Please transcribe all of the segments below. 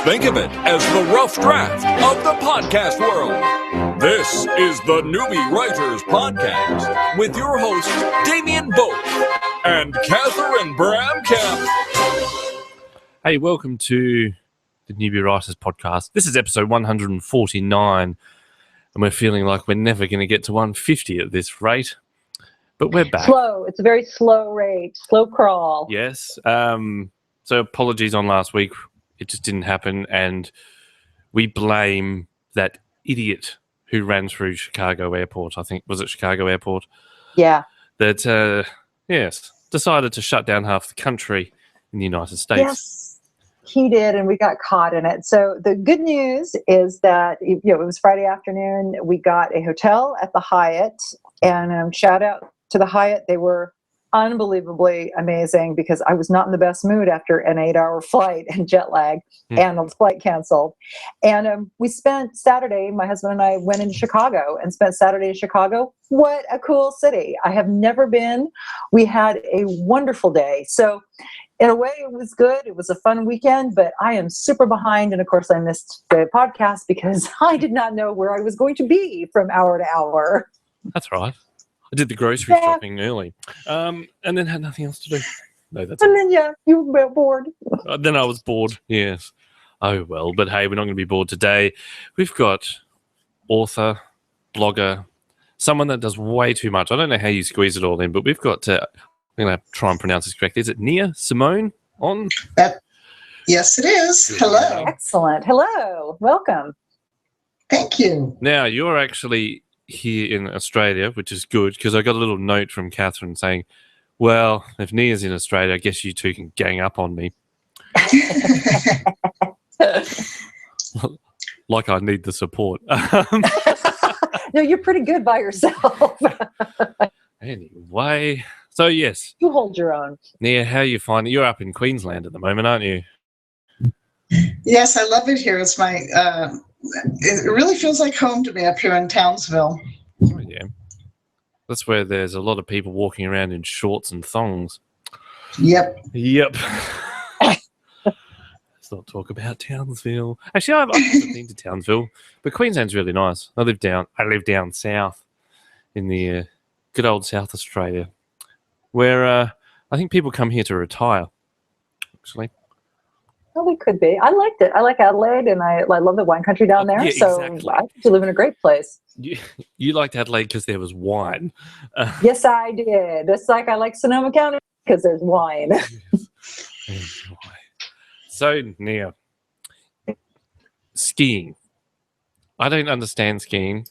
Think of it as the rough draft of the podcast world. This is the Newbie Writers Podcast with your hosts, Damien Boak and Catherine Bramkamp. Hey, welcome to the Newbie Writers Podcast. This is episode 149, and we're feeling like we're never going to get to 150 at this rate, but we're back. Slow. It's a very slow rate, slow crawl. Yes. So apologies on last week. It just didn't happen, and we blame that idiot who ran through Chicago Airport. I think, was it Chicago Airport? Yeah. That, decided to shut down half the country in the United States. Yes, he did, and we got caught in it. So the good news is that, it was Friday afternoon. We got a hotel at the Hyatt, and shout out to the Hyatt. They were unbelievably amazing because I was not in the best mood after an 8-hour flight and jet lag and the flight canceled. And we spent Saturday, my husband and I went into Chicago and spent Saturday in Chicago. What a cool city. I have never been. We had a wonderful day. So in a way, it was good. It was a fun weekend, but I am super behind. And of course, I missed the podcast because I did not know where I was going to be from hour to hour. That's right. I did the grocery shopping early, and then had nothing else to do. No, that's. And then you were bored. Then I was bored. Yes. Oh well, but hey, we're not going to be bored today. We've got author, blogger, someone that does way too much. I don't know how you squeeze it all in, but we've got. I'm going to try and pronounce this correctly. Is it Nia Simone on? Yes, it is. Hello. Excellent. Hello. Welcome. Thank you. Now you're actually here in Australia, which is good because I got a little note from Catherine saying, well, if Nia's in Australia, I guess you two can gang up on me. Like I need the support. No, you're pretty good by yourself. Anyway, so yes. You hold your own. Nia, how are you finding? You're up in Queensland at the moment, aren't you? Yes, I love it here. It's my, it really feels like home to me up here in Townsville. Oh, yeah. That's where there's a lot of people walking around in shorts and thongs. Yep. Let's not talk about Townsville. Actually, I've never been to Townsville, but Queensland's really nice. I live down south in the good old South Australia, where I think people come here to retire, actually. Well, we could be. I liked it. I like Adelaide, and I love the wine country down there. Yeah, so exactly. I think you live in a great place. You liked Adelaide because there was wine. Yes, I did. It's like I like Sonoma County because there's wine. So, Nia, skiing. I don't understand skiing.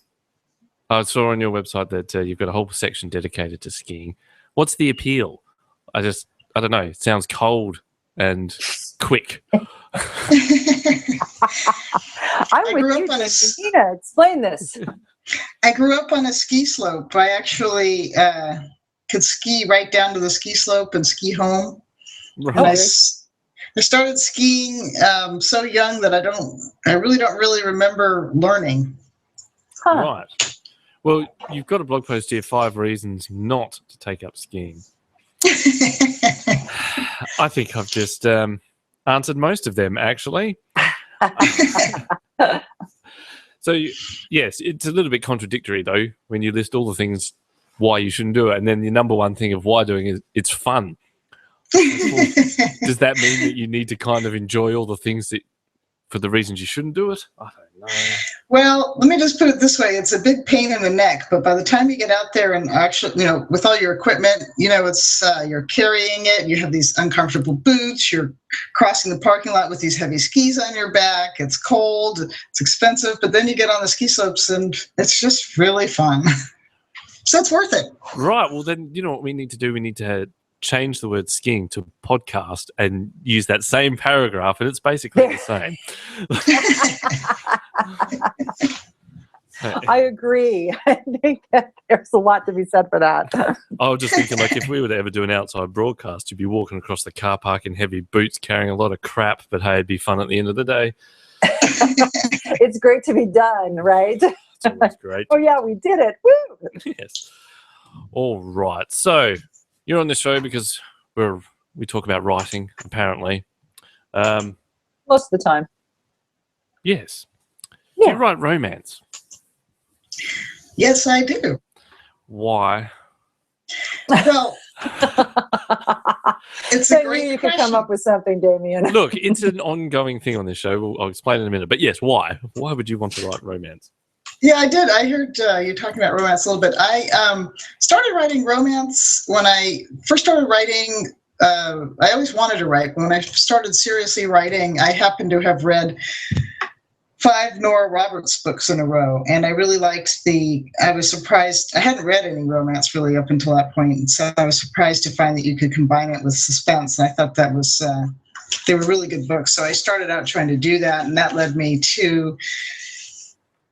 I saw on your website that you've got a whole section dedicated to skiing. What's the appeal? I don't know. It sounds cold and quick. I'm with you, Nina. Explain this. I grew up on a ski slope. I actually could ski right down to the ski slope and ski home. Right. And I started skiing so young that I really don't remember learning. Huh. Right. Well, you've got a blog post here, 5 reasons not to take up skiing. I think I've just answered most of them, actually. So, yes, it's a little bit contradictory, though, when you list all the things why you shouldn't do it, and then the number one thing of why doing it, it's fun. Does that mean that you need to kind of enjoy all the things that, for the reasons you shouldn't do it? I don't know. Well, let me just put it this way. It's a big pain in the neck, but by the time you get out there and actually, with all your equipment, it's you're carrying it. You have these uncomfortable boots. You're crossing the parking lot with these heavy skis on your back. It's cold. It's expensive. But then you get on the ski slopes and it's just really fun. So it's worth it. Right. Well, then, you know what we need to do? We need to change the word skiing to podcast and use that same paragraph, and it's basically the same. I agree. I think that there's a lot to be said for that. I was just thinking, like, if we were to ever do an outside broadcast, you'd be walking across the car park in heavy boots, carrying a lot of crap, but hey, it'd be fun at the end of the day. It's great to be done, right? It's always great. Oh, yeah, we did it. Woo! Yes. All right. So you're on the show because we talk about writing, apparently. Most of the time. Yes. Yeah. You write romance. Yes, I do. Why? Well, it's So a great you could question. come up with something, Damien. Look, it's an ongoing thing on this show. I'll explain in a minute. But yes, why? Why would you want to write romance? Yeah, I did. I heard you talking about romance a little bit. I started writing romance when I first started writing. I always wanted to write. When I started seriously writing, I happened to have read 5 Nora Roberts books in a row, and I really liked I was surprised. I hadn't read any romance really up until that point, and so I was surprised to find that you could combine it with suspense. And I thought that was they were really good books. So I started out trying to do that, and that led me to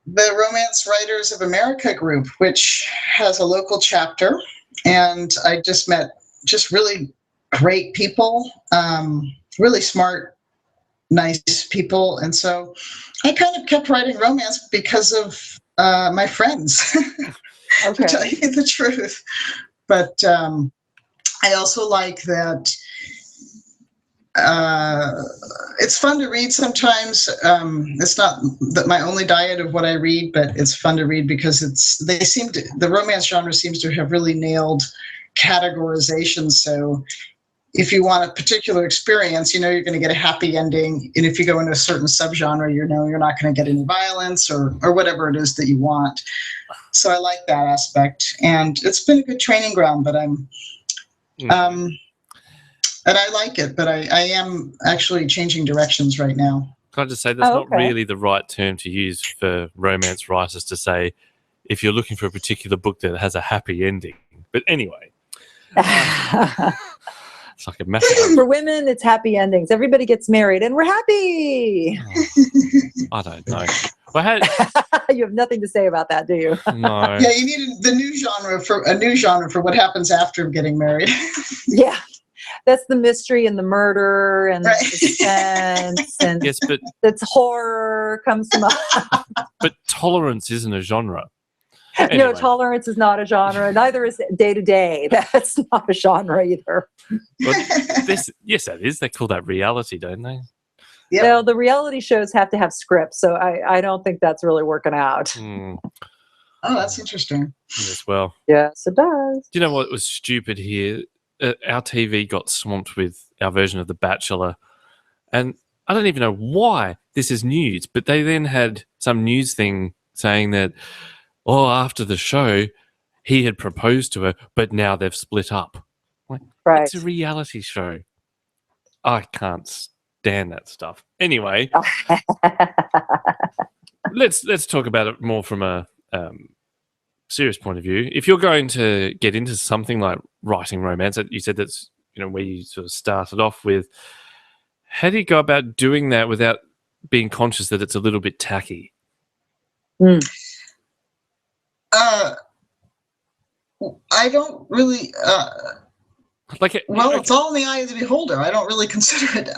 the Romance Writers of America group, which has a local chapter, and I just met just really great people, really smart, nice people, and so I kind of kept writing romance because of my friends, Okay. to tell you the truth. But I also like that it's fun to read sometimes. It's not my only diet of what I read, but it's fun to read because the romance genre seems to have really nailed categorization. So if you want a particular experience, you know you're going to get a happy ending. And if you go into a certain subgenre, you know you're not going to get any violence or whatever it is that you want. So I like that aspect. And it's been a good training ground, but and I like it, but I am actually changing directions right now. Can I just say that's not okay. really the right term to use for romance writers to say if you're looking for a particular book that has a happy ending. But anyway, it's like a massive... For women, it's happy endings. Everybody gets married, and we're happy. I don't know. Well, You have nothing to say about that, do you? no. Yeah, you need a new genre for what happens after getting married. Yeah. That's the mystery and the murder and Right. the suspense and Yes, but it's horror comes to mind. but tolerance isn't a genre. No, Anyway. tolerance is not a genre. Neither is day to day. That's not a genre either. But yes, that is. They call that reality, don't they? Yep. Well, the reality shows have to have scripts, so I don't think that's really working out. Hmm. Oh, that's interesting. Yes, well. Yes, it does. Do you know what was stupid here? Our TV got swamped with our version of The Bachelor. And I don't even know why this is news, but they then had some news thing saying that, after the show, he had proposed to her, but now they've split up. Like, Right. it's a reality show. I can't stand that stuff. Anyway, let's talk about it more from a serious point of view. If you're going to get into something like writing romance, you said that's where you sort of started off with. How do you go about doing that without being conscious that it's a little bit tacky? I don't really. It's it's all in the eye of the beholder. I don't really consider it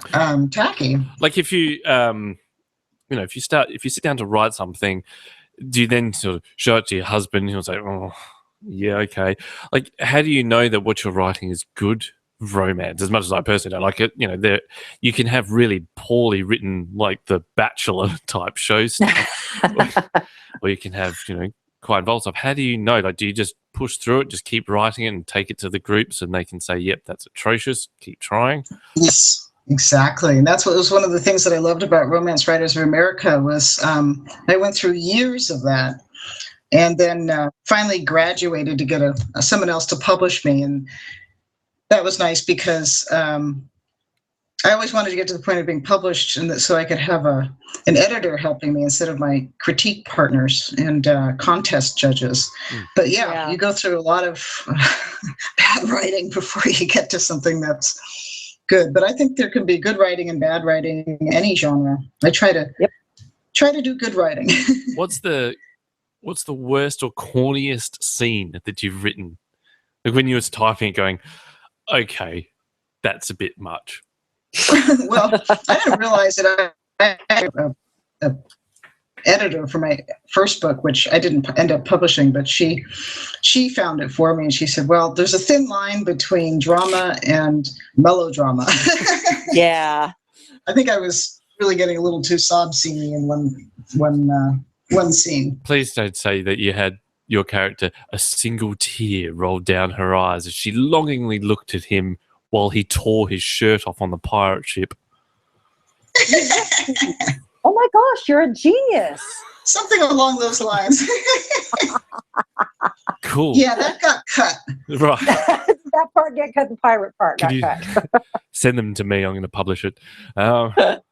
tacky. Like if you, if you sit down to write something, do you then sort of show it to your husband? He'll say, "Oh, yeah, okay." Like, how do you know that what you're writing is good romance? As much as I personally don't like it, you can have really poorly written, like The Bachelor type show stuff, or you can have, quite involved stuff. How do you know? Like, do you just push through it, just keep writing it, and take it to the groups, and they can say, "Yep, that's atrocious. Keep trying." Yes. Exactly. And that's what was one of the things that I loved about Romance Writers of America was I went through years of that and then finally graduated to get someone else to publish me. And that was nice because I always wanted to get to the point of being published and so I could have an editor helping me instead of my critique partners and contest judges. But yeah, you go through a lot of bad writing before you get to something that's good, but I think there can be good writing and bad writing in any genre. I try to do good writing. What's the worst or corniest scene that you've written? Like when you was typing it going, okay, that's a bit much. Well, I didn't realize that I had a editor for my first book, which I didn't end up publishing, but she found it for me and she said, well, there's a thin line between drama and melodrama. Yeah. I think I was really getting a little too sob sceney in one scene. Please don't say that you had your character a single tear rolled down her eyes as she longingly looked at him while he tore his shirt off on the pirate ship. Oh my gosh, you're a genius. Something along those lines. Cool. Yeah, that got cut. Right. That part get cut, the pirate part got cut. Send them to me. I'm going to publish it. God.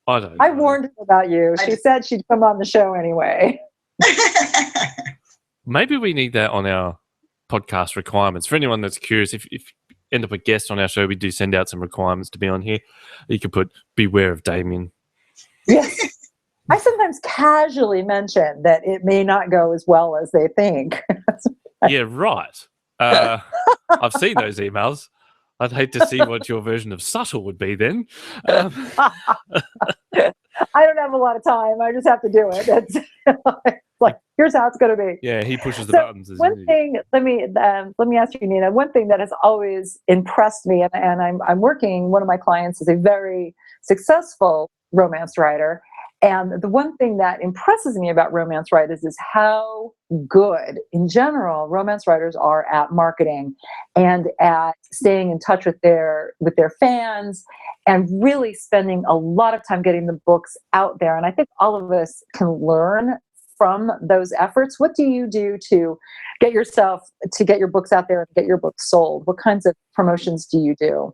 I don't know. I warned her about you. She said she'd come on the show anyway. Maybe we need that on our podcast requirements. For anyone that's curious, if you end up a guest on our show, we do send out some requirements to be on here. You can put beware of Damien. Yes. I sometimes casually mention that it may not go as well as they think. Yeah, right. I've seen those emails. I'd hate to see what your version of subtle would be then. I don't have a lot of time. I just have to do it. It's like, here's how it's going to be. Yeah, he pushes the buttons. One thing, let me ask you, Nina. One thing that has always impressed me, and I'm working. One of my clients is a very successful romance writer, and the one thing that impresses me about romance writers is how good, in general, romance writers are at marketing and at staying in touch with their fans and really spending a lot of time getting the books out there. And I think all of us can learn from those efforts. What do you do to get your books out there and get your books sold? What kinds of promotions do you do?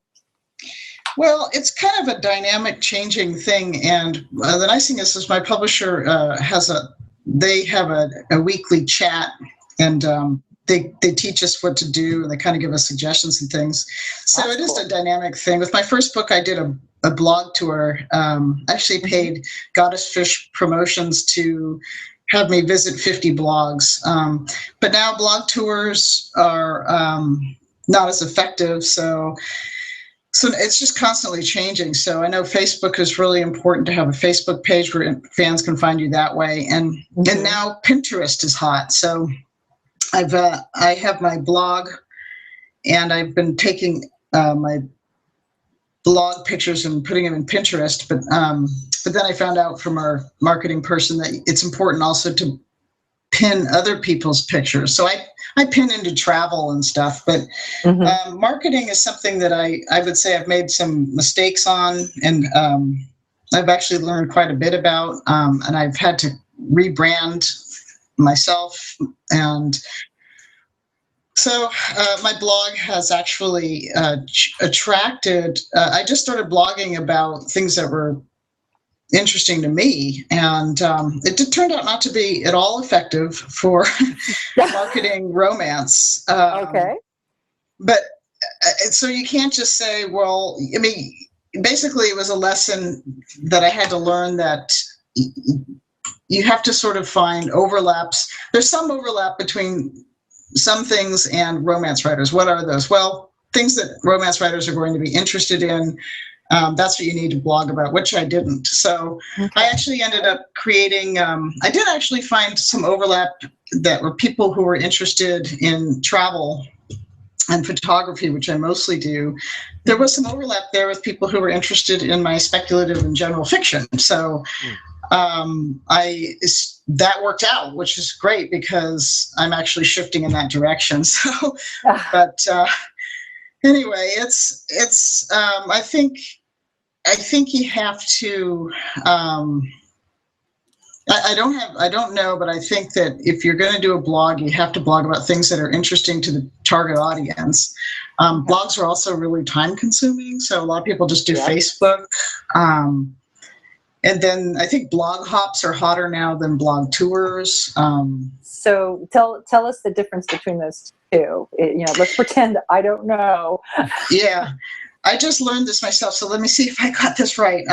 Well, it's kind of a dynamic changing thing. And the nice thing is my publisher have a weekly chat, and they teach us what to do, and they kind of give us suggestions and things. So That's cool. Is a dynamic thing. With my first book, I did a blog tour. Actually paid Goddess Fish Promotions to have me visit 50 blogs. But now blog tours are not as effective. So it's just constantly changing. So I know Facebook is really important to have a Facebook page where fans can find you that way. And now Pinterest is hot. So I have my blog, and I've been taking my blog pictures and putting them in Pinterest. But then I found out from our marketing person that it's important also to pin other people's pictures. So I pin into travel and stuff, but marketing is something that I would say I've made some mistakes on, and I've actually learned quite a bit about, and I've had to rebrand myself. And so my blog has actually attracted, I just started blogging about things that were interesting to me, and it turned out not to be at all effective for marketing romance. Okay. But so you can't just say, well, I mean, basically it was a lesson that I had to learn that you have to sort of find overlaps. There's some overlap between some things and romance writers. What are those? Well, things that romance writers are going to be interested in. That's what you need to blog about, which I didn't. So I actually ended up creating, I did actually find some overlap that were people who were interested in travel and photography, which I mostly do. There was some overlap there with people who were interested in my speculative and general fiction. So that worked out, which is great because I'm actually shifting in that direction. So, but anyway, it's I think you have to. I don't know, but I think that if you're going to do a blog, you have to blog about things that are interesting to the target audience. Blogs are also really time consuming, so a lot of people just do Facebook. And then I think blog hops are hotter now than blog tours. So tell us the difference between those two. Let's pretend I don't know. Yeah. I just learned this myself, so let me see if I got this right.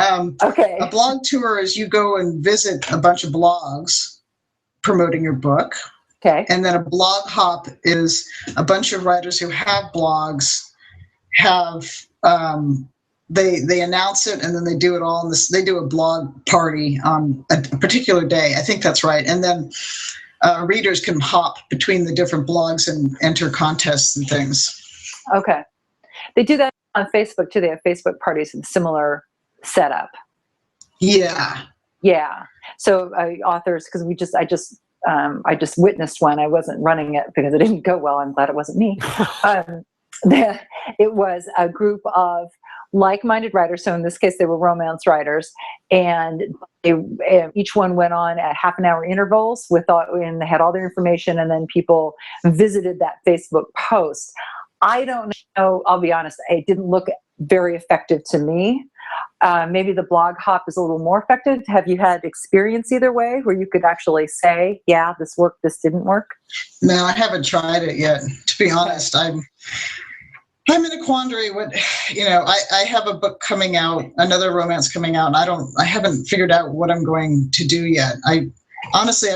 Okay. A blog tour is you go and visit a bunch of blogs promoting your book. Okay. And then a blog hop is a bunch of writers who have blogs have they announce it, and then they do it all in this. They do a blog party on a particular day. I think that's right. And then readers can hop between the different blogs and enter contests and things. Okay. They do that on Facebook too. They have Facebook parties with similar setup. Yeah. Yeah. So authors, because I just witnessed one. I wasn't running it because it didn't go well. I'm glad it wasn't me. It was a group of like-minded writers. So in this case, they were romance writers, and each one went on at half-an-hour intervals and they had all their information, and then people visited that Facebook post. I don't know. I'll be honest. It didn't look very effective to me. Maybe the blog hop is a little more effective. Have you had experience either way where you could actually say, yeah, this worked, this didn't work? No, I haven't tried it yet. To be honest, I'm in a quandary. I have a book coming out, another romance coming out, and I haven't figured out what I'm going to do yet. I've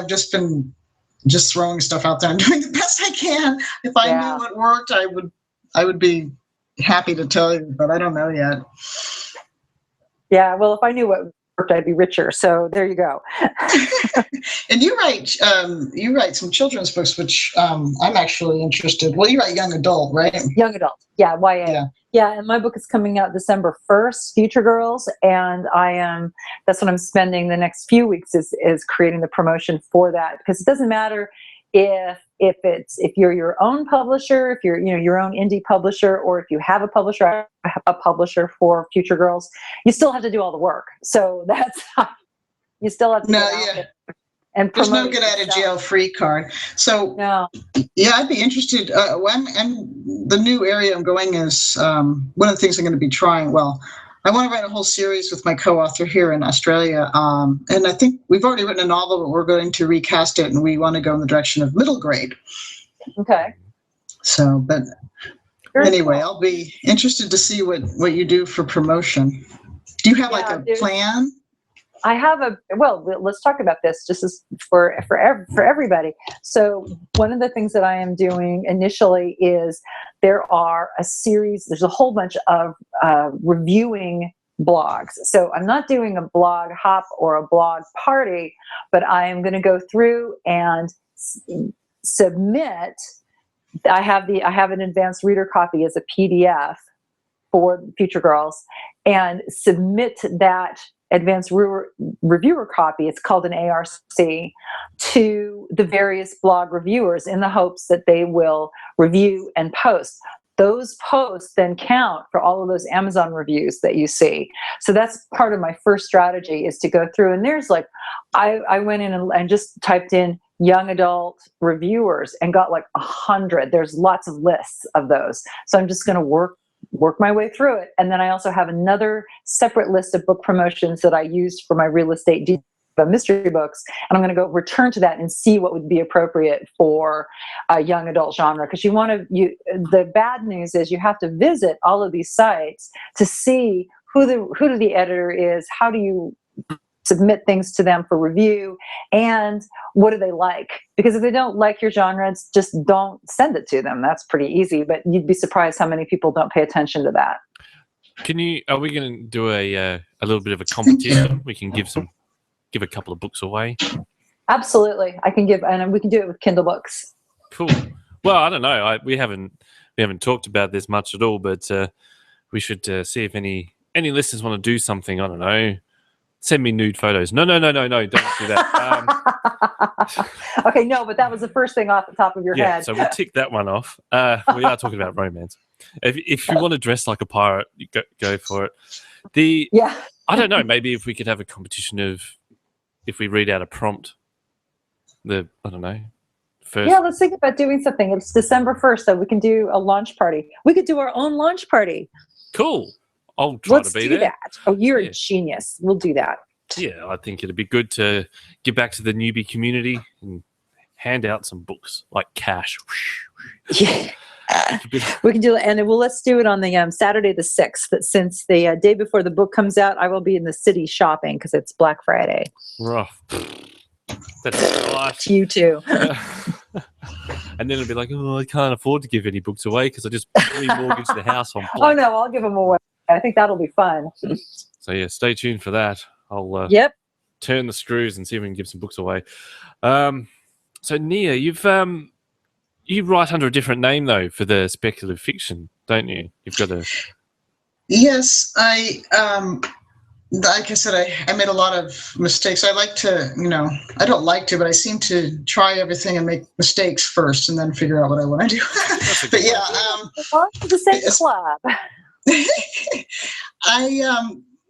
just been throwing stuff out there and doing the best I can. If I knew what worked, I would be happy to tell you, but I don't know yet. Yeah, well, if I knew what worked, I'd be richer. So there you go. And you write some children's books, which I'm actually interested. Well, you write young adult, right? Young adult, yeah, YA. Yeah, and my book is coming out December 1st, Future Girls, and that's what I'm spending the next few weeks is creating the promotion for that, because it doesn't matter if you're your own publisher, if you're your own indie publisher, or if you have a publisher for Future Girls, you still have to do all the work. So that's you still have to and there's no get out of jail free card. So I'd be interested. The new area I'm going is one of the things I'm going to be trying. Well, I want to write a whole series with my co-author here in Australia. And I think we've already written a novel, but we're going to recast it, and we want to go in the direction of middle grade. Okay. So, but anyway, I'll be interested to see what you do for promotion. Do you have a plan? I have let's talk about this just as for everybody. So one of the things that I am doing initially is there's a whole bunch of reviewing blogs. So I'm not doing a blog hop or a blog party, but I am going to go through and submit. I have an advanced reader copy as a PDF for Future Girls, and submit that advanced reviewer copy, it's called an ARC, to the various blog reviewers in the hopes that they will review and post. Those posts then count for all of those Amazon reviews that you see. So that's part of my first strategy, is to go through, and there's I went in and just typed in young adult reviewers and got 100. There's lots of lists of those. So I'm just going to work my way through it. And then I also have another separate list of book promotions that I used for my real estate mystery books. And I'm going to go return to that and see what would be appropriate for a young adult genre. Because the bad news is you have to visit all of these sites to see who the editor is, how do you submit things to them for review, and what do they like? Because if they don't like your genre, just don't send it to them. That's pretty easy, but you'd be surprised how many people don't pay attention to that. Are we going to do a little bit of a competition? We can give a couple of books away. Absolutely. I can and we can do it with Kindle books. Cool. Well, I don't know. We haven't talked about this much at all, but we should see if any listeners want to do something. I don't know. Send me nude photos. No, don't do that. Okay, no, but that was the first thing off the top of your head. So we'll tick that one off. We are talking about romance. If you want to dress like a pirate, you go for it. I don't know, maybe if we could have a competition of, if we read out a prompt, I don't know. First. Yeah, let's think about doing something. It's December 1st, so we can do a launch party. We could do our own launch party. Cool. I'll try to be there. Let's do that. Oh, you're a genius. We'll do that. Yeah, I think it'd be good to give back to the newbie community and hand out some books, like cash. Yeah. We can do it, and let's do it on the Saturday the 6th. Since the day before the book comes out, I will be in the city shopping because it's Black Friday. Rough. That's life. You too. And then it'll be like, I can't afford to give any books away because I just remortgaged the house on Black. Oh no, I'll give them away. I think that'll be fun. So yeah, stay tuned for that. I'll turn the screws and see if we can give some books away. So Nia, you write under a different name though for the speculative fiction, don't you? You've got Yes, like I said, I made a lot of mistakes. I like to, I don't like to, but I seem to try everything and make mistakes first and then figure out what I want to do. But yeah. The same club.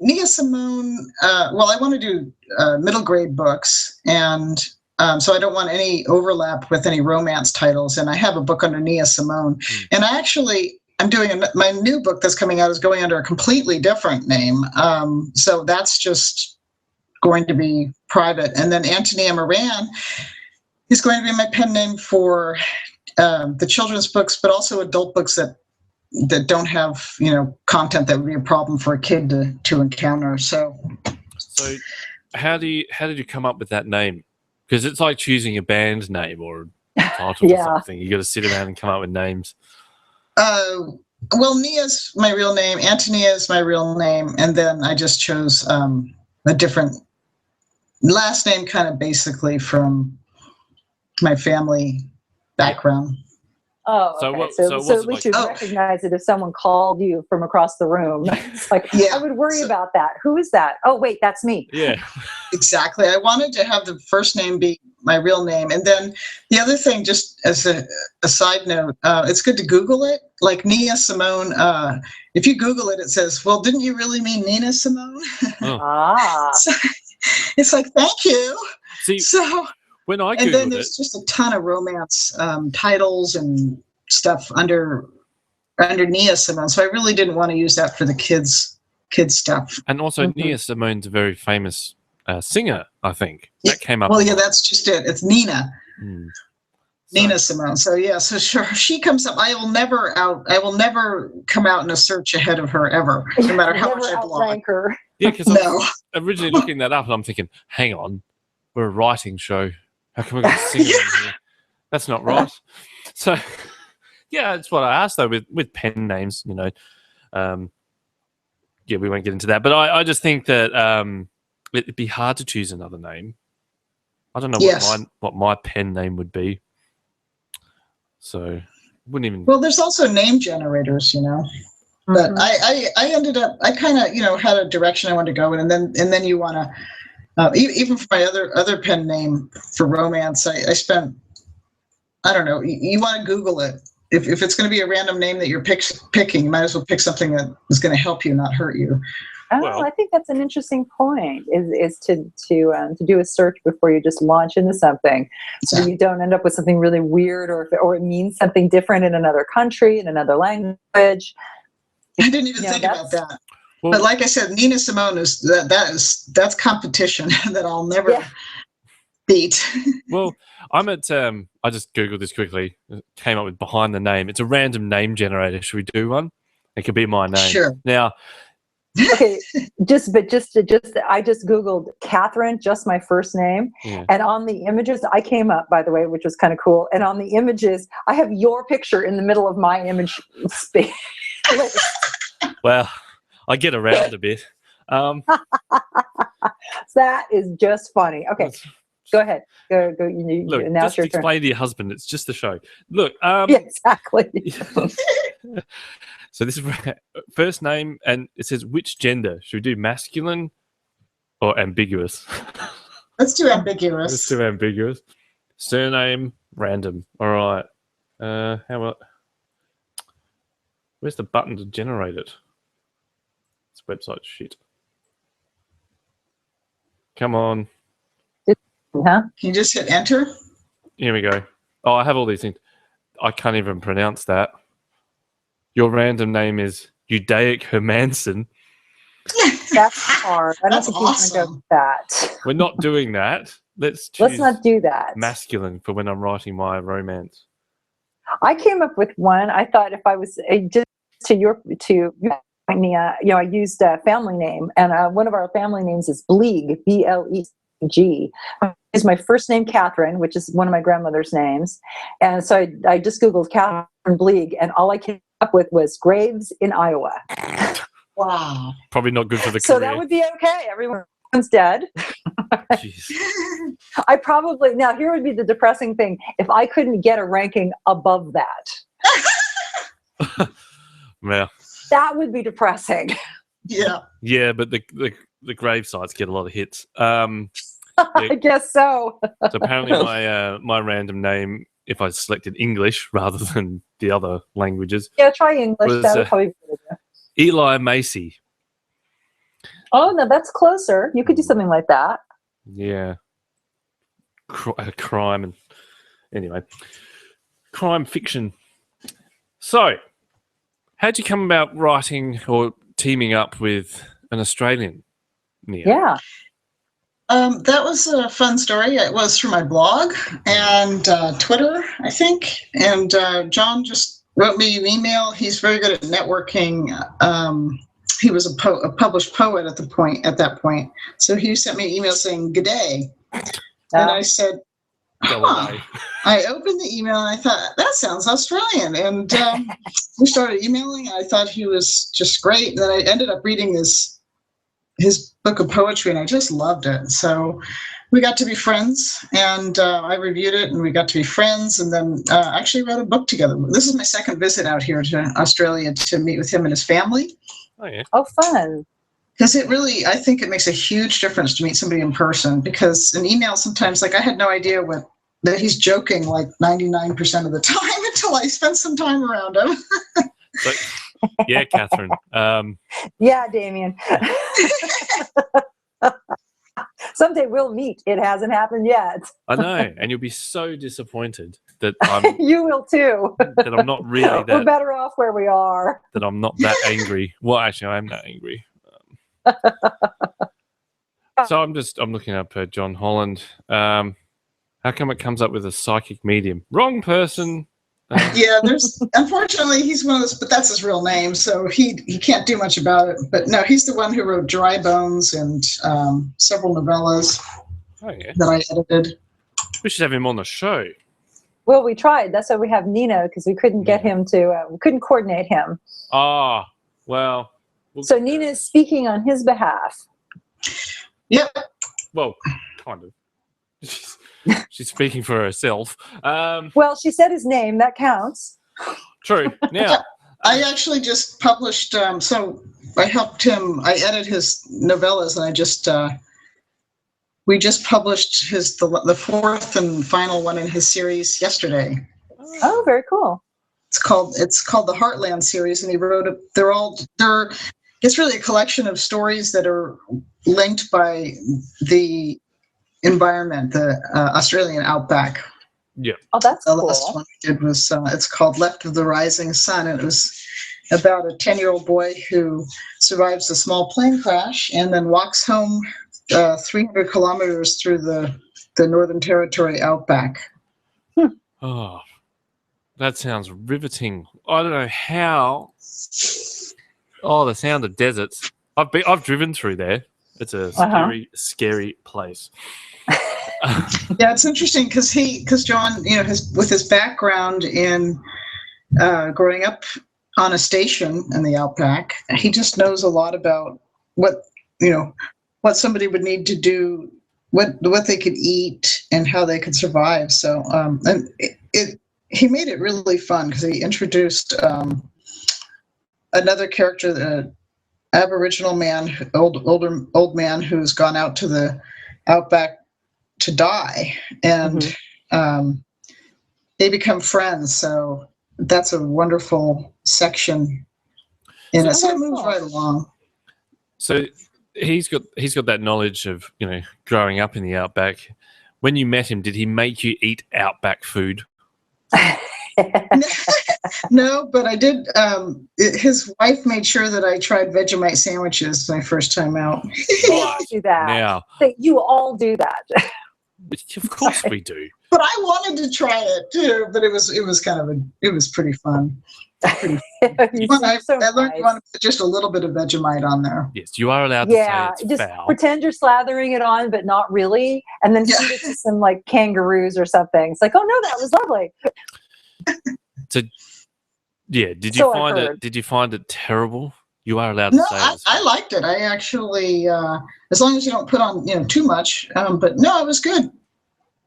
Nia Simone, I want to do middle grade books, and so I don't want any overlap with any romance titles. And I have a book under Nia Simone. And I'm doing my new book that's coming out is going under a completely different name. So that's just going to be private. And then Antonia Moran is going to be my pen name for the children's books, but also adult books that don't have, content that would be a problem for a kid to encounter. So how did you come up with that name? Because it's like choosing a band name or a title or something. You got to sit around and come up with names. Nia's my real name. Antonia is my real name. And then I just chose a different last name, kind of basically from my family background. Oh, okay. So at least you recognize it if someone called you from across the room. It's like, I would worry about that. Who is that? Oh, wait, that's me. Yeah, exactly. I wanted to have the first name be my real name. And then the other thing, just as a side note, it's good to Google it. Like Nia Simone, if you Google it, it says, well, didn't you really mean Nina Simone? So it's like, thank you. See, so when I Googled and then there's just a ton of romance titles and stuff under Nia Simone. So I really didn't want to use that for the kids stuff. And also Nia Simone's a very famous singer, I think. That came up. Well, yeah, that's just it. It's Nina. Nina Simone. So yeah, so sure, she comes up. I will never come out in a search ahead of her ever, no matter how much I blog. Her. Yeah, because I was originally looking that up and I'm thinking, hang on, we're a writing show. How come we got a singer in here? That's not right. So yeah, that's what I asked though with pen names, we won't get into that. But I just think that it'd be hard to choose another name. I don't know what my pen name would be. So wouldn't even. Well, there's also name generators, But I ended up, I kind of, had a direction I wanted to go in, and then you want to, even for my other pen name for romance, I spent, I don't know, you want to Google it. If it's going to be a random name that you're picking, you might as well pick something that is going to help you, not hurt you. I think that's an interesting point. Is to do a search before you just launch into something, so you don't end up with something really weird, or it means something different in another country, in another language. I didn't even think about that. Well, but like I said, Nina Simone that's competition that I'll never beat. Well, I'm at I just Googled this quickly. It came up with behind the name. It's a random name generator. Should we do one? It could be my name. Sure. Now. Okay, I just Googled Catherine, just my first name, and on the images I came up, by the way, which was kind of cool. And on the images, I have your picture in the middle of my image space. Well, I get around a bit. That is just funny. Okay, go ahead. Go. Look, now just explain to your husband. It's just a show. Look. Exactly. So this is first name, and it says which gender. Should we do masculine or ambiguous? Let's do ambiguous. Surname, random. All right. How about? Where's the button to generate it? This website's shit. Come on. Can you just hit enter? Here we go. Oh, I have all these things. I can't even pronounce that. Your random name is Judaic Hermanson. That's hard. I don't think you want to go with that. We're not doing that. Let's not do that. Masculine for when I'm writing my romance. I came up with one. I thought if I was just to Nia, I used a family name, and one of our family names is Bleeg, B-L-E-G. Is my first name Catherine, which is one of my grandmother's names, and so I just Googled Catherine Bleeg, and all I came up with was Graves in Iowa. Wow. Probably not good for the career. So that would be okay. Everyone's dead. I probably, now here would be the depressing thing. If I couldn't get a ranking above that. Yeah. That would be depressing. Yeah. Yeah, but the grave sites get a lot of hits. I guess so. So apparently my random name, if I selected English rather than the other languages, Yeah, try English. was, That would probably be good. Eli Macy. Oh, no, that's closer. You could do something like that. Yeah. Crime and anyway, crime fiction. So, how'd you come about writing or teaming up with an Australian, Nia? Yeah. That was a fun story. It was through my blog and Twitter, I think. And John just wrote me an email. He's very good at networking. He was a published poet at that point. So he sent me an email saying, "Good day." And I said, "Huh." I opened the email and I thought, that sounds Australian. And we started emailing. I thought he was just great. And then I ended up reading his book of poetry, and I just loved it. So we got to be friends, and I reviewed it, and we got to be friends, and then actually wrote a book together. This is my second visit out here to Australia to meet with him and his family. Oh, yeah. Oh, fun. Because I think it makes a huge difference to meet somebody in person, because an email sometimes, like I had no idea that he's joking like 99% of the time until I spent some time around him. Yeah, Catherine. Yeah, Damien. Someday we'll meet. It hasn't happened yet. I know, and you'll be so disappointed that I'm You will too. that I'm not really We're that better off where we are. that I'm not that angry. Well, actually, I am that angry. So I'm looking up John Holland. How come it comes up with a psychic medium? Wrong person. Yeah, unfortunately he's one of those, but that's his real name, so he can't do much about it. But no, he's the one who wrote Dry Bones and several novellas that I edited. We should have him on the show. Well, we tried. That's why we have Nino, because we couldn't get him to. We couldn't coordinate him. Well. So Nina is speaking on his behalf. Yep. Well, kind of. She's speaking for herself. Well, she said his name. That counts. True. Now, I actually just published. So I helped him. I edited his novellas, and we just published the fourth and final one in his series yesterday. Oh, very cool. It's called the Heartland series, and he wrote it. It's really a collection of stories that are linked by the environment, the Australian outback. Yeah. Oh, that's the cool. last one I did was it's called Left of the Rising Sun, and it was about a 10-year-old boy who survives a small plane crash and then walks home 300 kilometers through the Northern Territory outback. Oh, that sounds riveting. I don't know how. Oh, the sound of deserts. I've driven through there. It's a scary place. Yeah, it's interesting because John, with his background in growing up on a station in the outback, he just knows a lot about what somebody would need to do, what they could eat, and how they could survive. So, he made it really fun because he introduced another character, the Aboriginal man, old man who's gone out to the outback to die, and they become friends. So that's a wonderful section in it. So it moves right along. So he's got that knowledge of growing up in the outback. When you met him, did he make you eat outback food? No, but I did. His wife made sure that I tried Vegemite sandwiches my first time out. We all do that. Now, You all do that. of course we do. But I wanted to try it too. But it was pretty fun. I learned you want to put just a little bit of Vegemite on there. Yes, you are allowed to say it's just foul. pretend you're slathering it on, but not really, and then feed it to some like kangaroos or something. It's like, oh no, that was lovely. So, yeah, did you find it terrible? You are allowed to say it. I liked it. I actually, as long as you don't put on too much. But no, it was good.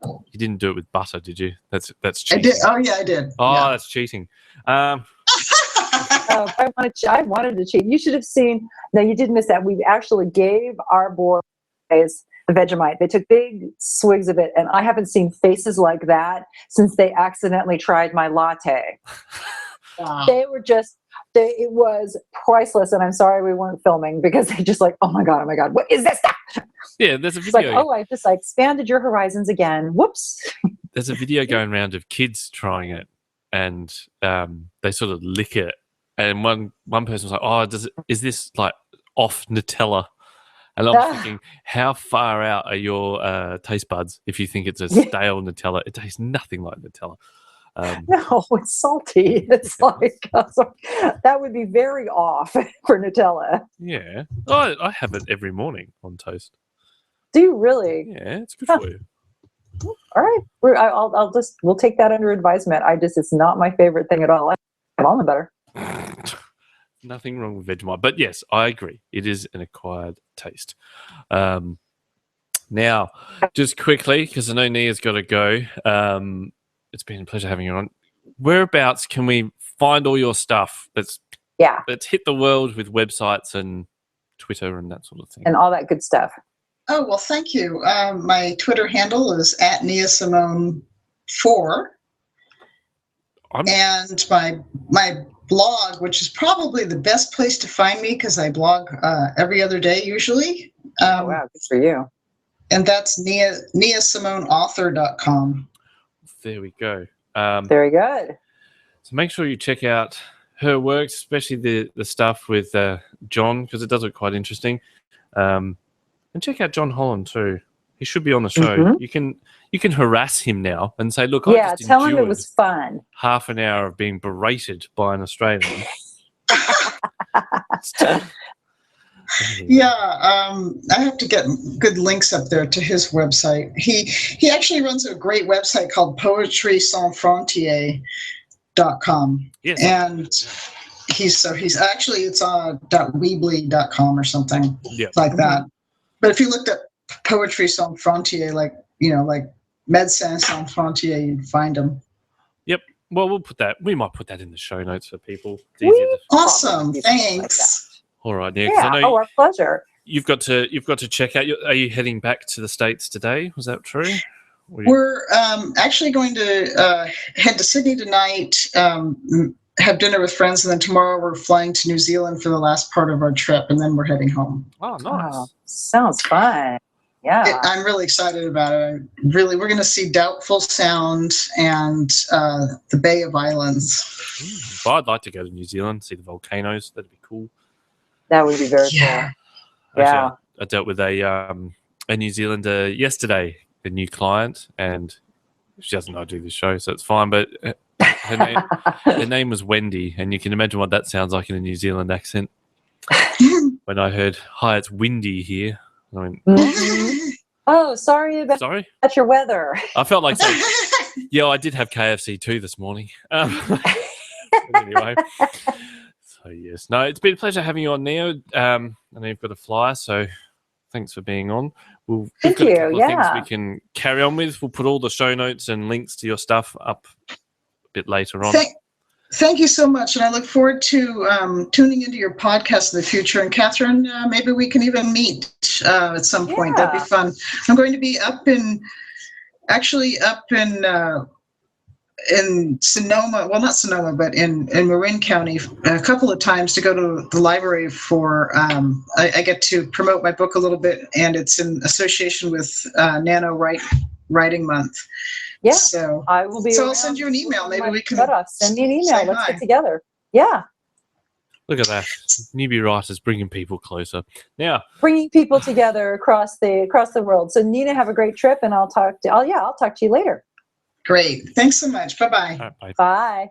You didn't do it with butter, did you? That's cheating. I did. Oh yeah, I did. Oh, yeah. That's cheating. I wanted to cheat. You should have seen. No, you did miss that. We actually gave our boys the Vegemite. They took big swigs of it, and I haven't seen faces like that since they accidentally tried my latte. Wow. They were just. It was priceless, and I'm sorry we weren't filming because they just like, oh my god, what is this stuff? Yeah, there's a It's like, video. I just expanded your horizons again. Whoops. There's a video going around of kids trying it, and they sort of lick it. And one person was like, "Oh, is this like off Nutella?" And I'm thinking, how far out are your taste buds if you think it's a stale Nutella? It tastes nothing like Nutella. No, it's salty. It's like that would be very off for Nutella. Yeah, I have it every morning on toast. Do you really? Yeah, it's good for you. All right, we'll take that under advisement. It's not my favorite thing at all. I have almond butter. Nothing wrong with Vegemite, but yes, I agree. It is an acquired taste. Now, just quickly, because I know Nia's got to go. It's been a pleasure having you on. Whereabouts can we find all your stuff? Let's hit the world with websites and Twitter and that sort of thing. And all that good stuff. Oh, well, thank you. My Twitter handle is at Nia Simone 4. And my blog, which is probably the best place to find me because I blog every other day usually. Wow, good for you. And that's niasimoneauthor.com. There we go. Very good. So make sure you check out her work, especially the stuff with John, because it does look quite interesting. And check out John Holland too. He should be on the show. Mm-hmm. You can harass him now and say, "Look, I just tell him it endured was fun. half an hour of being berated by an Australian." Yeah, I have to get good links up there to his website. He actually runs a great website called poetrysansfrontier.com. Yes. And he's actually it's on .weebly.com or something like that. But if you looked at Poetry Sans Frontier, like Médecins Sans Frontier, you'd find him. Yep. Well, we might put that in the show notes for people. Awesome. Thanks. All right, Nia. Yeah. I know our pleasure. You've got to check out. Are you heading back to the States today? Was that true? We're actually going to head to Sydney tonight, have dinner with friends, and then tomorrow we're flying to New Zealand for the last part of our trip, and then we're heading home. Oh, nice. Oh, sounds fun. Yeah. I'm really excited about it. We're going to see Doubtful Sound and the Bay of Islands. Well, I'd like to go to New Zealand, see the volcanoes. That'd be cool. That would be very cool. Actually, Yeah. I dealt with a New Zealander yesterday, a new client, and she doesn't know I do this show, so it's fine. But her name was Wendy, and you can imagine what that sounds like in a New Zealand accent. When I heard, "Hi, it's windy here," I went, "Oh, sorry about your weather." I felt like saying, "Yeah, I did have KFC too this morning." Anyway. So yes, no, it's been a pleasure having you on, Nia. I know you've got to fly, so thanks for being on. Thank got you. a couple of things we can carry on with. We'll put all the show notes and links to your stuff up a bit later on. Thank you so much, and I look forward to tuning into your podcast in the future. And Catherine, maybe we can even meet at some point. That'd be fun. I'm going to be up in Sonoma, well, not Sonoma, but in Marin County a couple of times to go to the library for, I get to promote my book a little bit, and it's in association with Nano Writing Month. Yeah, so I will be. So I'll send you an email. Maybe we can send me an email. Let's get together. Yeah. Look at that. Newbie Writers bringing people closer. Now, bringing people together across the world. So Nina, have a great trip, and I'll talk to you later. Great. Thanks so much. Bye-bye. Right, bye.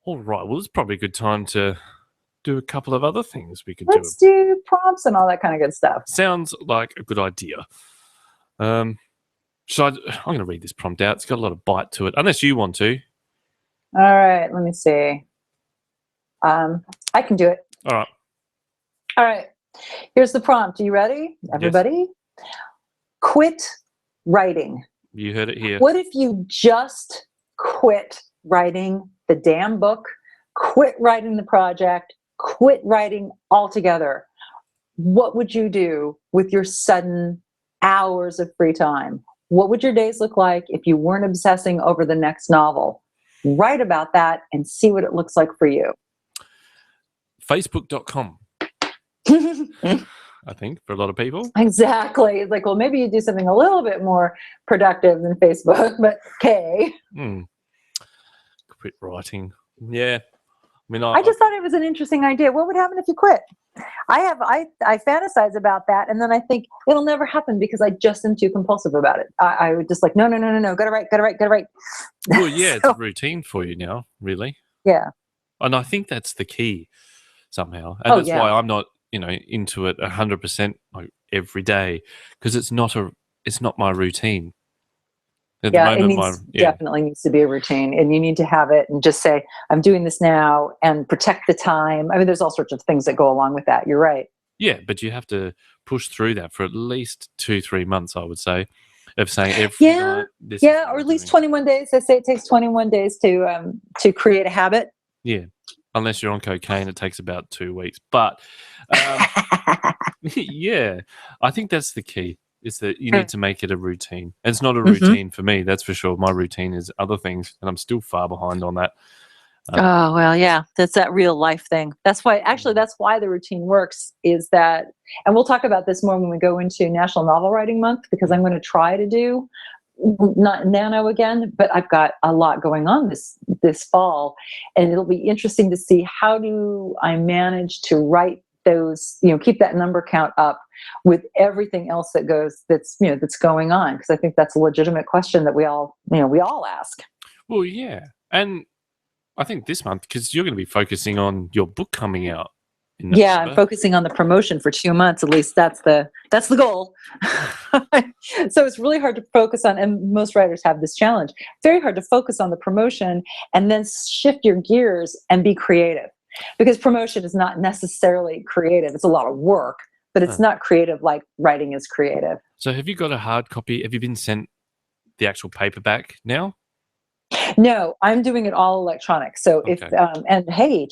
All right. Well, it's probably a good time to do a couple of other things we could Let's do prompts and all that kind of good stuff. Sounds like a good idea. I'm going to read this prompt out. It's got a lot of bite to it, unless you want to. All right. Let me see. I can do it. All right. Here's the prompt. Are you ready, everybody? Yes. Quit writing. You heard it here. What if you just quit writing the damn book quit writing the project, quit writing altogether, what would you do with your sudden hours of free time? What would your days look like if you weren't obsessing over the next novel? Write about that and see what it looks like for you. Facebook.com. I think for a lot of people. Exactly. It's like, well, maybe you do something a little bit more productive than Facebook, but okay. Quit writing. Yeah. I mean, I just thought it was an interesting idea. What would happen if you quit? I fantasize about that, and then I think it'll never happen because I just am too compulsive about it. I would just like, no, gotta write. Well, yeah, it's a routine for you now, really. Yeah. And I think that's the key somehow. And that's yeah. why I'm not, into it 100% like every day, because it's not my routine. At the moment, definitely needs to be a routine, and you need to have it and just say, I'm doing this now, and protect the time. I mean, there's all sorts of things that go along with that. You're right. Yeah, but you have to push through that for at least 2-3 months, I would say, of saying every night. Or at least 21 days. They say it takes 21 days to create a habit. Yeah, unless you're on cocaine, it takes about 2 weeks. But yeah, I think that's the key. Is that you need to make it a routine. And it's not a routine for me, that's for sure. My routine is other things, and I'm still far behind on that. That's that real life thing. That's why the routine works, is that, and we'll talk about this more when we go into National Novel Writing Month, because I'm going to try to do not nano again, but I've got a lot going on this fall, and it'll be interesting to see how do I manage to write those, keep that number count up with everything else that's going on, because I think that's a legitimate question that we all ask. Well, yeah, and I think this month, because you're going to be focusing on your book coming out. I'm focusing on the promotion for 2 months. At least that's the goal. So it's really hard to focus on, and most writers have this challenge. Very hard to focus on the promotion and then shift your gears and be creative. Because promotion is not necessarily creative. It's a lot of work, but it's not creative like writing is creative. So have you got a hard copy? Have you been sent the actual paperback now? No, I'm doing it all electronic. So if, and hey,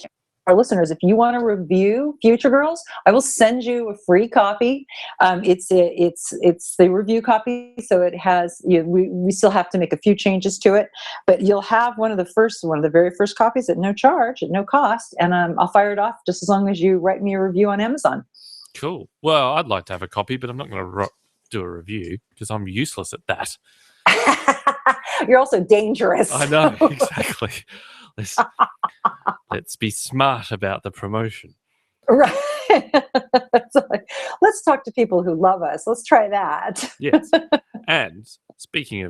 our listeners, if you want to review Future Girls, I will send you a free copy. It's the review copy, so it has. We still have to make a few changes to it, but you'll have one of the very first copies at no charge, at no cost, and I'll fire it off just as long as you write me a review on Amazon. Cool. Well, I'd like to have a copy, but I'm not going to do a review because I'm useless at that. You're also dangerous. I know, exactly. Let's be smart about the promotion. Right. Let's talk to people who love us. Let's try that. Yes. And speaking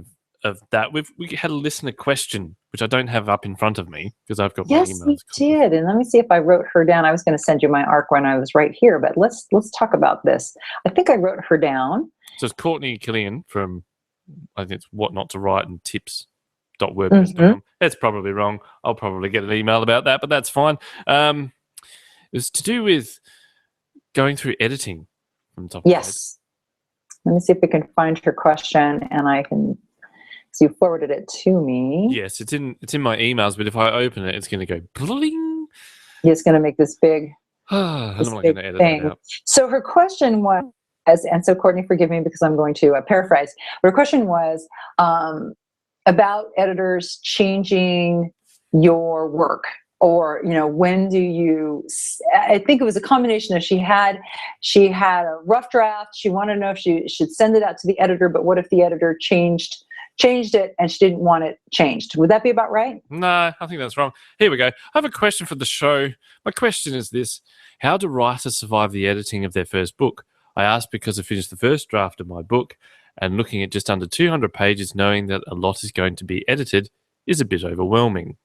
of that, we had a listener question, which I don't have up in front of me because I've got my emails. Yes, we did. And let me see if I wrote her down. I was going to send you my arc when I was right here, but let's talk about this. I think I wrote her down. So it's Courtney Killian from, I think it's What Not to Write and tips.wordpress.com. That's probably wrong. I'll probably get an email about that, but that's fine. It was to do with going through editing from top. Yes. Let me see if we can find her question, and I can. So you forwarded it to me. Yes, it's in my emails, but if I open it, it's going to go bling. It's going to make this big. I'm not going to edit that out. So her question was, and so Courtney, forgive me because I'm going to paraphrase. Her question was about editors changing your work, or when do you? I think it was a combination of she had a rough draft. She wanted to know if she should send it out to the editor, but what if the editor changed it and she didn't want it changed? Would that be about right? No, I think that's wrong. Here we go. I have a question for the show. My question is this: how do writers survive the editing of their first book? I ask because I finished the first draft of my book, and looking at just under 200 pages, knowing that a lot is going to be edited is a bit overwhelming.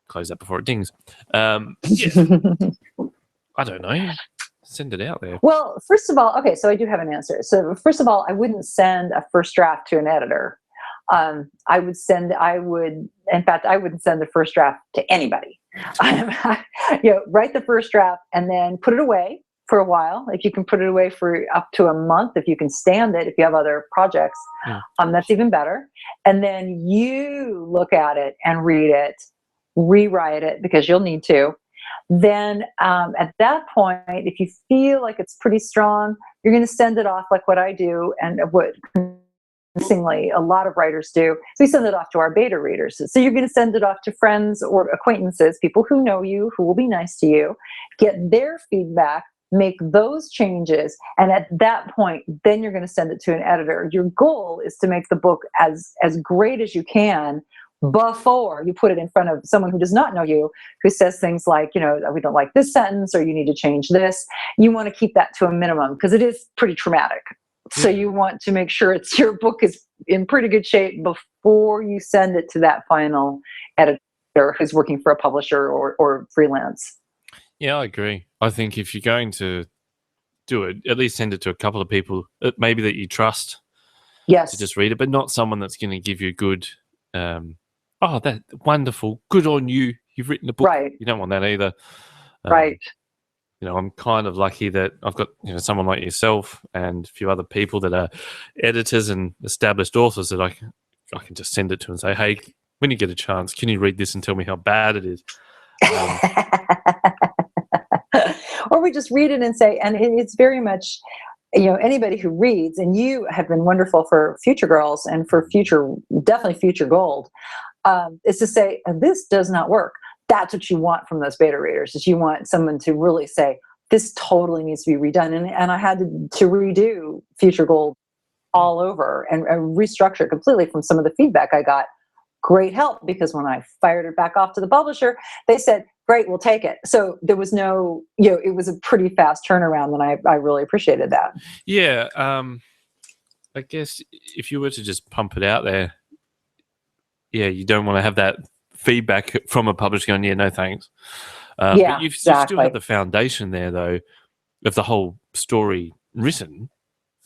Close that before it dings. Yeah. I don't know. Send it out there. Well, first of all, okay, so I do have an answer. So first of all, I wouldn't send a first draft to an editor. I wouldn't send the first draft to anybody. Write the first draft and then put it away for a while. If you can put it away for up to a month, if you can stand it, if you have other projects, that's even better. And then you look at it and read it rewrite it because you'll need to. Then at that point, if you feel like it's pretty strong, you're going to send it off like what I do and what convincingly a lot of writers do. So we send it off to our beta readers. So you're going to send it off to friends or acquaintances, people who know you, who will be nice to you, get their feedback, make those changes. And at that point, then you're going to send it to an editor. Your goal is to make the book as great as you can before you put it in front of someone who does not know you, who says things like, we don't like this sentence, or you need to change this. You want to keep that to a minimum because it is pretty traumatic. So you want to make sure your book is in pretty good shape before you send it to that final editor who's working for a publisher or freelance. Yeah, I agree. I think if you're going to do it, at least send it to a couple of people maybe that you trust. Yes. To just read it, but not someone that's going to give you good that wonderful, good on you, you've written a book. Right. You don't want that either. Right. I'm kind of lucky that I've got someone like yourself and a few other people that are editors and established authors that I can just send it to and say, hey, when you get a chance, can you read this and tell me how bad it is? Or we just read it and say, and it's very much, anybody who reads, and you have been wonderful for Future Girls and for definitely Future Gold, is to say, this does not work. That's what you want from those beta readers, is you want someone to really say, this totally needs to be redone. And I had to redo Future Gold all over and restructure it completely from some of the feedback I got. Great help, because when I fired it back off to the publisher, they said, great, we'll take it. So there was no, it was a pretty fast turnaround, and I really appreciated that. Yeah. I guess if you were to just pump it out there, you don't want to have that feedback from a publisher going, no thanks. But you still have the foundation there, though, of the whole story written.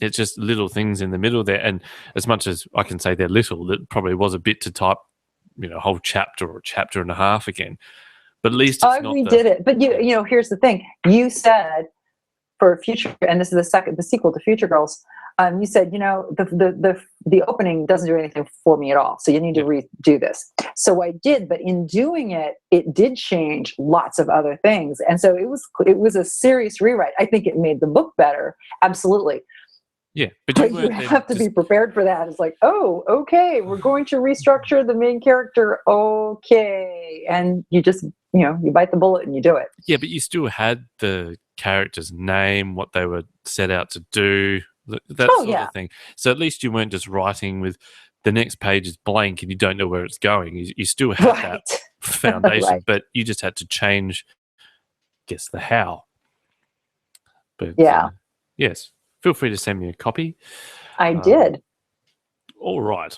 It's just little things in the middle there. And as much as I can say they're little, that probably was a bit to type, a whole chapter or a chapter and a half again. But at least it's I redid it. But here's the thing. You said for Future, and this is the sequel to Future Girls. You said, the opening doesn't do anything for me at all. So you need to redo this. So I did, but in doing it, it did change lots of other things. And so it was a serious rewrite. I think it made the book better. Absolutely. Yeah. But you have to be prepared for that. It's like, oh, okay, we're going to restructure the main character. Okay. And you just, you bite the bullet and you do it. Yeah, but you still had the character's name, what they were set out to do, that sort of thing. So at least you weren't just writing with the next page is blank and you don't know where it's going. You still had that foundation, but you just had to change, the how. But yes, feel free to send me a copy. I did. All right.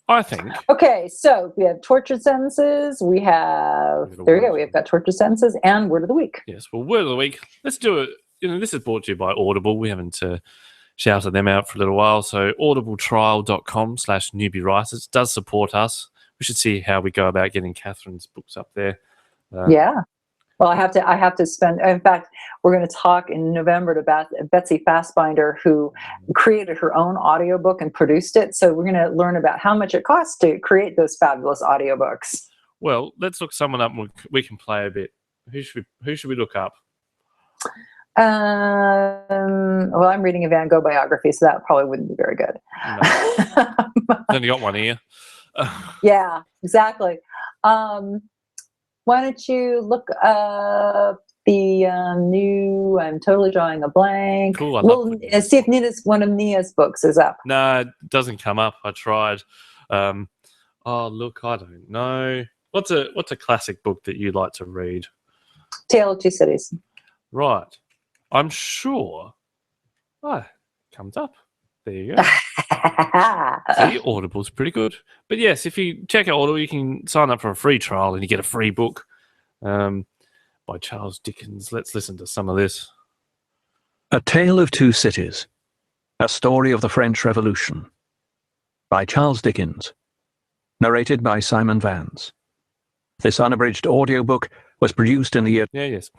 I think. Okay, so we have tortured sentences. We have, there we go. We've got tortured sentences and word of the week. Yes, well, word of the week. Let's do it. This is brought to you by Audible. We haven't shouted them out for a little while. So audibletrial.com/newbie writers does support us. We should see how we go about getting Catherine's books up there. Well, I have to spend, in fact, we're going to talk in November to Betsy Fassbinder, who created her own audiobook and produced it. So we're going to learn about how much it costs to create those fabulous audiobooks. Well, let's look someone up and we can play a bit. Who should we look up? Well, I'm reading a Van Gogh biography, so that probably wouldn't be very good. No. I've only got one here. Yeah, exactly. Why don't you look up the new, I'm totally drawing a blank. Cool. See if one of Nia's books is up. No, it doesn't come up. I tried. Look, I don't know. What's a classic book that you like to read? Tale of Two Cities. Right. I'm sure. Oh, comes up. There you go. See, Audible's pretty good. But yes, if you check out Audible, you can sign up for a free trial and you get a free book by Charles Dickens. Let's listen to some of this. A Tale of Two Cities, A Story of the French Revolution by Charles Dickens. Narrated by Simon Vance. This unabridged audiobook was produced in the year... Yes.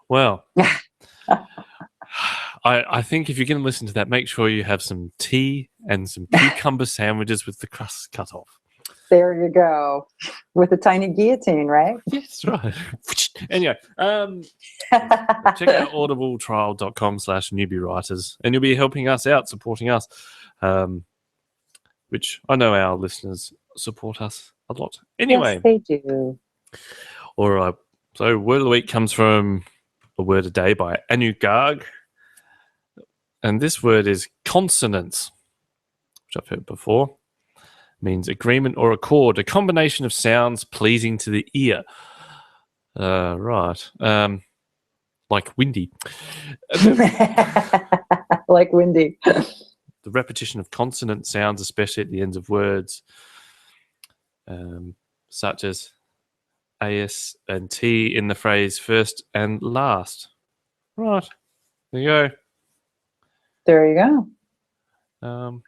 Well... I think if you're going to listen to that, make sure you have some tea and some cucumber sandwiches with the crust cut off. There you go. With a tiny guillotine, right? Yes, right. Anyway, check out audibletrial.com/newbie writers, and you'll be helping us out, supporting us, which I know our listeners support us a lot. Anyway, Yes, they do. all right. So, word of the week comes from a word a day by Anu Garg, and this word is consonance, which I've heard before. Means agreement or accord, a combination of sounds pleasing to the ear. Right. Like windy. Like windy. The repetition of consonant sounds, especially at the ends of words, such as as and t in the phrase first and last. Right. There you go. There you go.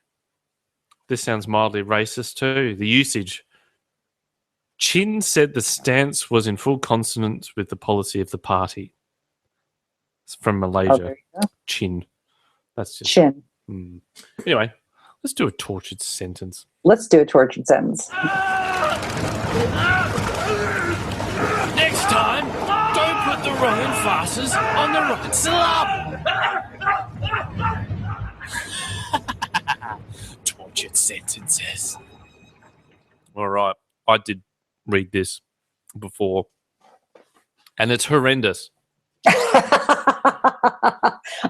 This sounds mildly racist too. The usage. Chin said the stance was in full consonance with the policy of the party. It's from Malaysia. There you go. Chin. That's just Chin. Anyway, let's do a tortured sentence. Let's do a tortured sentence. Next time, don't put the wrong emphasis on the right syllable. Tortured sentences. All right, I did read this before, and it's horrendous.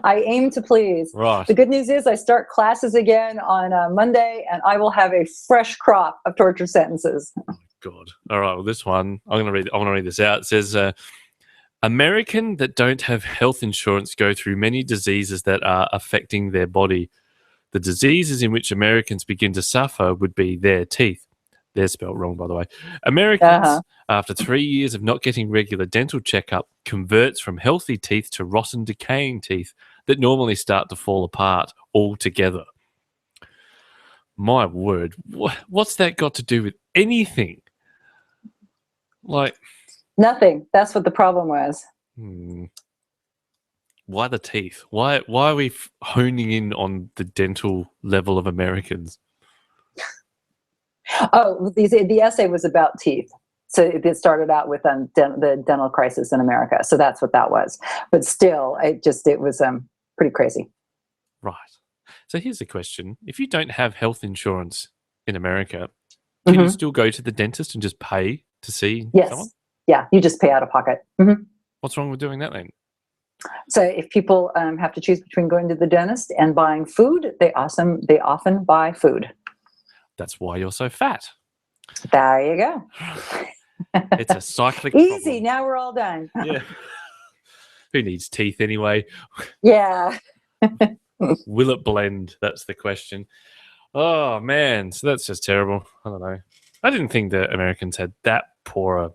I aim to please. Right. The good news is I start classes again on Monday, and I will have a fresh crop of tortured sentences. God. All right. Well, this one I want to read this out. It says, "American that don't have health insurance go through many diseases that are affecting their body. The diseases in which Americans begin to suffer would be their teeth." They're spelled wrong, by the way. Americans, after 3 years of not getting regular dental checkup, converts from healthy teeth to rotten, decaying teeth that normally start to fall apart altogether. My word, what's that got to do with anything? Like Nothing. That's what the problem was. Why the teeth? Why are we honing in on the dental level of Americans? Oh, the essay was about teeth. So it started out with the dental crisis in America. So that's what that was. But still, it was pretty crazy. Right. So here's the question. If you don't have health insurance in America, can you still go to the dentist and just pay to see someone? Yeah, you just pay out of pocket. What's wrong with doing that then? So if people have to choose between going to the dentist and buying food, they often buy food. That's why you're so fat. There you go. It's a cyclic Easy. problem. Now we're all done. Yeah. Who needs teeth anyway? Yeah. Will it blend? That's the question. Oh, man. So that's just terrible. I don't know. I didn't think that Americans had that poor a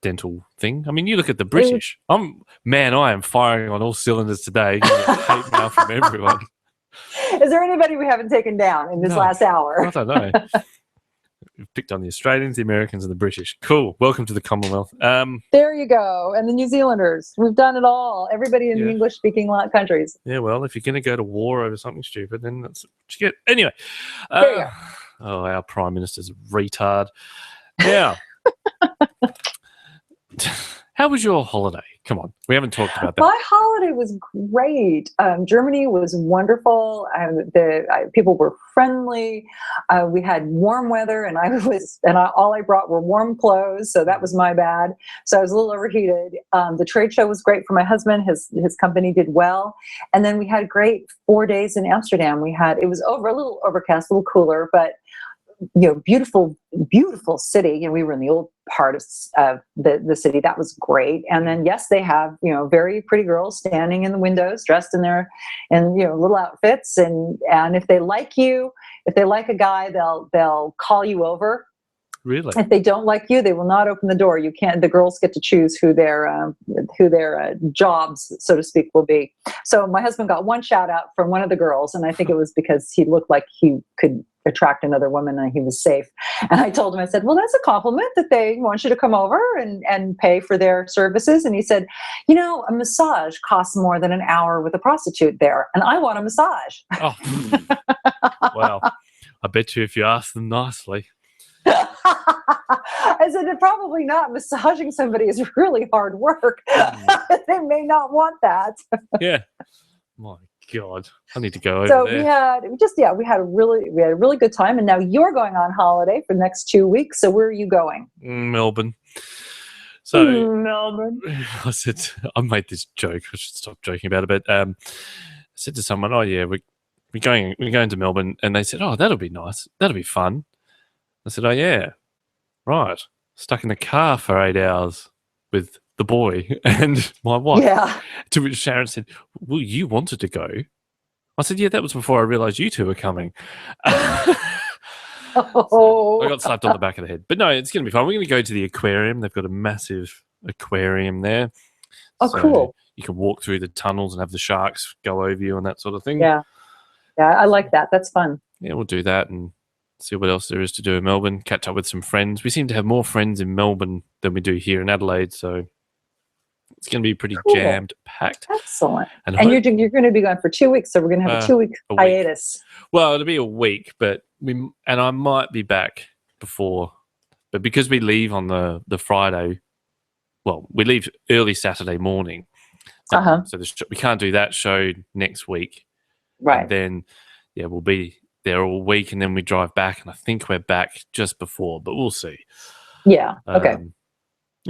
dental thing. I mean, you look at the British. I am firing on all cylinders today. Hate mail from everyone. Is there anybody we haven't taken down in this last hour? I don't know. We've picked on the Australians, the Americans, and the British. Cool. Welcome to the Commonwealth. There you go. And the New Zealanders. We've done it all. Everybody in the English-speaking countries. Yeah, well, if you're going to go to war over something stupid, then that's what you get. Anyway. There you go. Our Prime Minister's a retard. Now, how was your holiday? Come on. We haven't talked about that. My holiday was great. Germany was wonderful. People were friendly. We had warm weather, and all I brought were warm clothes, so that was my bad. So I was a little overheated. The trade show was great for my husband. His company did well, and then we had a great 4 days in Amsterdam. It was a little overcast, a little cooler, but beautiful city. We were in the old part of the city. That was great. And then, yes, they have, very pretty girls standing in the windows, dressed in little outfits. And if they like you, if they like a guy, they'll call you over. Really? If they don't like you, they will not open the door. You can't. The girls get to choose who their jobs, so to speak, will be. So my husband got one shout out from one of the girls, and I think it was because he looked like he could attract another woman and he was safe. And I told him, I said, well, that's a compliment that they want you to come over and pay for their services. And he said, a massage costs more than an hour with a prostitute there, and I want a massage. Oh, well, I bet you if you ask them nicely. I said, probably not. Massaging somebody is really hard work. They may not want that. Yeah. My God, I need to go over So there. we had a really good time. And now you're going on holiday for the next 2 weeks. So where are you going? Melbourne. So Melbourne. I said, I made this joke. I should stop joking about it. But I said to someone, "Oh yeah, we're going to Melbourne," and they said, "Oh, that'll be nice. That'll be fun." I said, "Oh yeah, right." Stuck in the car for 8 hours with the boy and my wife. Yeah. To which Sharon said, "Well, you wanted to go." I said, "Yeah, that was before I realised you two were coming." Oh. I got slapped on the back of the head. But no, it's going to be fun. We're going to go to the aquarium. They've got a massive aquarium there. Oh, So cool. You can walk through the tunnels and have the sharks go over you and that sort of thing. Yeah. Yeah, I like that. That's fun. Yeah, we'll do that and see what else there is to do in Melbourne. Catch up with some friends. We seem to have more friends in Melbourne than we do here in Adelaide, so it's going to be pretty Cool. jammed packed. Excellent. And And you're going to be gone for 2 weeks, so we're going to have a 2 week a week. hiatus. Well, it'll be a week, but I might be back before, but because we leave on the Friday, well, we leave early Saturday morning, Uh-huh. so we can't do that show next week. Right. And then, we'll be there all week, and then we drive back, and I think we're back just before, but we'll see. Yeah. Okay.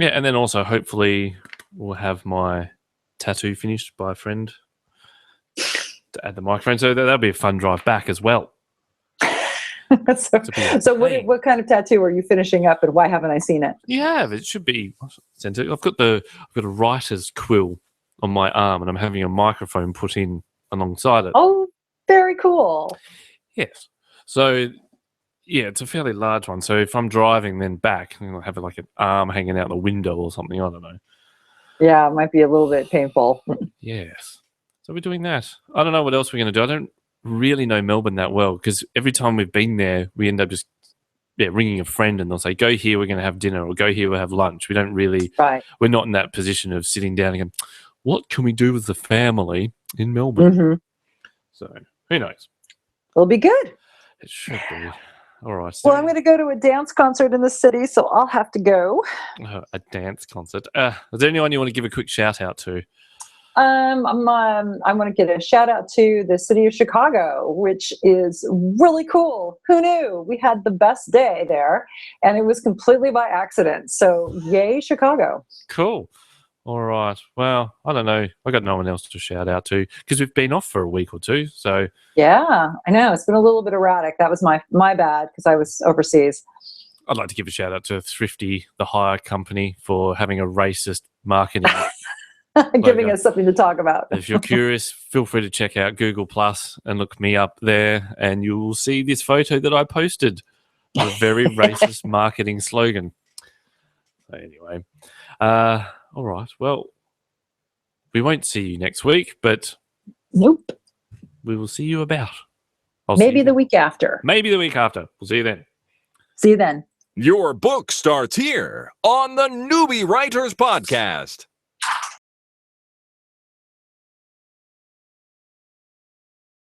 And then also hopefully we'll have my tattoo finished by a friend to add the microphone, so that'll be a fun drive back as well. So what kind of tattoo are you finishing up, and why haven't I seen it? Yeah, it should be. I've got a writer's quill on my arm, and I'm having a microphone put in alongside it. Oh, very cool. Yes. So it's a fairly large one. So if I'm driving then back, I'll have like an arm hanging out the window or something. I don't know. Yeah, it might be a little bit painful. Yes. So we're doing that. I don't know what else we're going to do. I don't really know Melbourne that well because every time we've been there, we end up just ringing a friend and they'll say, "Go here, we're going to have dinner," or "Go here, we'll have lunch." We don't really, we're not in that position of sitting down and going, "What can we do with the family in Melbourne?" Mm-hmm. So who knows? It'll be good. It should be. All right. Well, I'm going to go to a dance concert in the city, so I'll have to go. A dance concert. Is there anyone you want to give a quick shout out to? I want to give a shout out to the city of Chicago, which is really cool. Who knew? We had the best day there, and it was completely by accident. So yay, Chicago. Cool. All right. Well, I don't know. I got no one else to shout out to because we've been off for a week or two. So yeah, I know it's been a little bit erratic. That was my bad because I was overseas. I'd like to give a shout out to Thrifty, the hire company, for having a racist marketing. Giving us something to talk about. If you're curious, feel free to check out Google Plus and look me up there, and you will see this photo that I posted. A very racist marketing slogan. So anyway. All right. Well, we won't see you next week, but nope, we will see you about. Maybe the week after. Maybe the week after. We'll see you then. See you then. Your book starts here on the Newbie Writers Podcast.